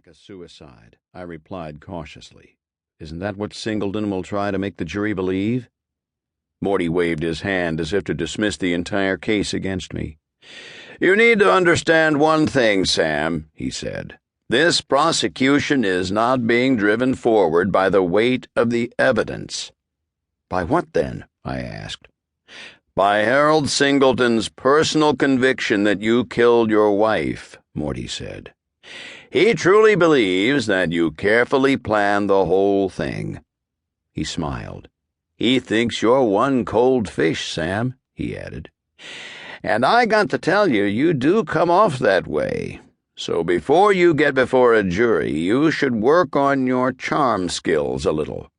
like a suicide," I replied cautiously. "Isn't that what Singleton will try to make the jury believe?" Morty waved his hand as if to dismiss the entire case against me. "You need to understand one thing, Sam," he said. "This prosecution is not being driven forward by the weight of the evidence." "By what, then?" I asked. "By Harold Singleton's personal conviction that you killed your wife," Morty said. "He truly believes that you carefully planned the whole thing." He smiled. "He thinks you're one cold fish, Sam," he added. "And I got to tell you, you do come off that way. So before you get before a jury, you should work on your charm skills a little."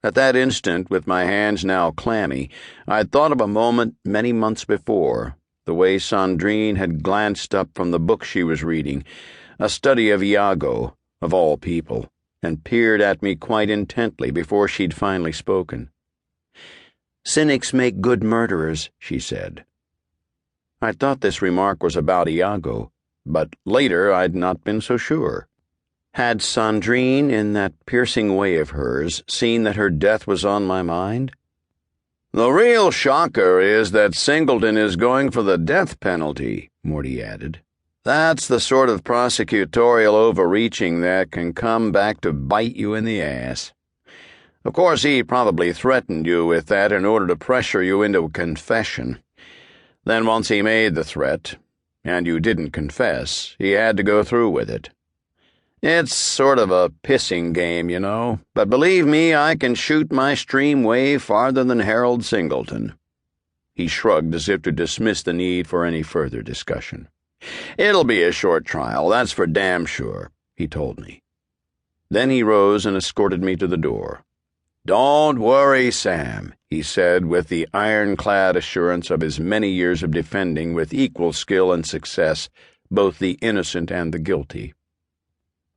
At that instant, with my hands now clammy, I'd thought of a moment many months before, the way Sandrine had glanced up from the book she was reading, a study of Iago, of all people, and peered at me quite intently before she'd finally spoken. "Cynics make good murderers," she said. I thought this remark was about Iago, but later I'd not been so sure. Had Sandrine, in that piercing way of hers, seen that her death was on my mind? "The real shocker is that Singleton is going for the death penalty," Morty added. "That's the sort of prosecutorial overreaching that can come back to bite you in the ass. Of course, he probably threatened you with that in order to pressure you into a confession. Then once he made the threat, and you didn't confess, he had to go through with it. It's sort of a pissing game, you know, but believe me, I can shoot my stream way farther than Harold Singleton." He shrugged as if to dismiss the need for any further discussion. "It'll be a short trial, that's for damn sure," he told me. Then he rose and escorted me to the door. "Don't worry, Sam," he said with the ironclad assurance of his many years of defending with equal skill and success both the innocent and the guilty.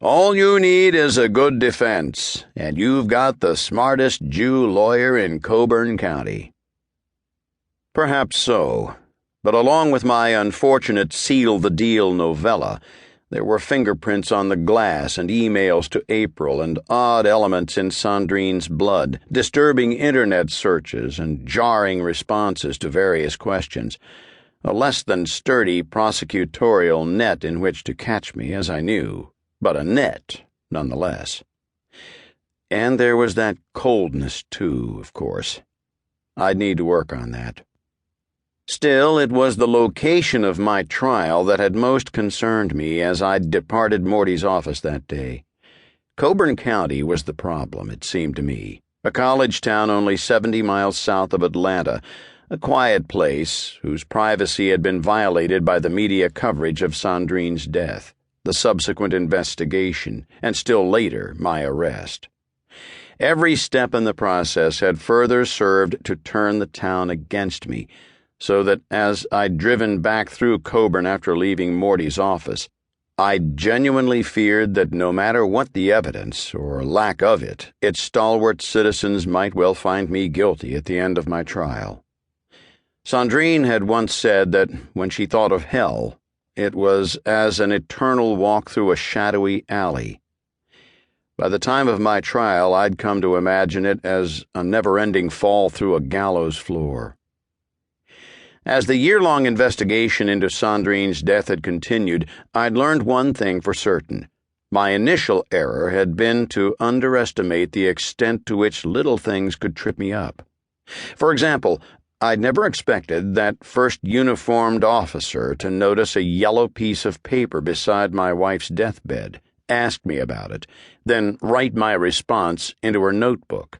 "All you need is a good defense, and you've got the smartest Jew lawyer in Coburn County." Perhaps so, but along with my unfortunate Seal the Deal novella, there were fingerprints on the glass and emails to April and odd elements in Sandrine's blood, disturbing internet searches and jarring responses to various questions, a less than sturdy prosecutorial net in which to catch me, as I knew, but a net, nonetheless. And there was that coldness, too, of course. I'd need to work on that. Still, it was the location of my trial that had most concerned me as I'd departed Morty's office that day. Coburn County was the problem, it seemed to me, a college town only 70 miles south of Atlanta, a quiet place whose privacy had been violated by the media coverage of Sandrine's death, the subsequent investigation, and still later, my arrest. Every step in the process had further served to turn the town against me, so that as I'd driven back through Coburn after leaving Morty's office, I genuinely feared that no matter what the evidence, or lack of it, its stalwart citizens might well find me guilty at the end of my trial. Sandrine had once said that when she thought of hell, it was as an eternal walk through a shadowy alley. By the time of my trial, I'd come to imagine it as a never-ending fall through a gallows floor. As the year-long investigation into Sandrine's death had continued, I'd learned one thing for certain. My initial error had been to underestimate the extent to which little things could trip me up. For example, I'd never expected that first uniformed officer to notice a yellow piece of paper beside my wife's deathbed, ask me about it, then write my response into her notebook.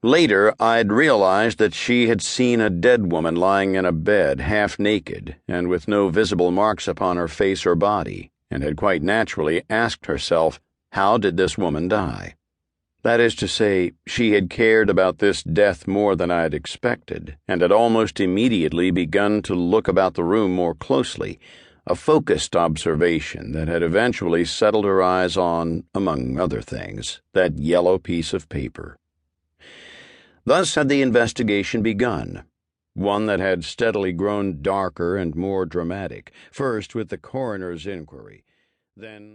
Later, I'd realized that she had seen a dead woman lying in a bed, half naked, and with no visible marks upon her face or body, and had quite naturally asked herself, how did this woman die? That is to say, she had cared about this death more than I had expected, and had almost immediately begun to look about the room more closely, a focused observation that had eventually settled her eyes on, among other things, that yellow piece of paper. Thus had the investigation begun, one that had steadily grown darker and more dramatic, first with the coroner's inquiry, then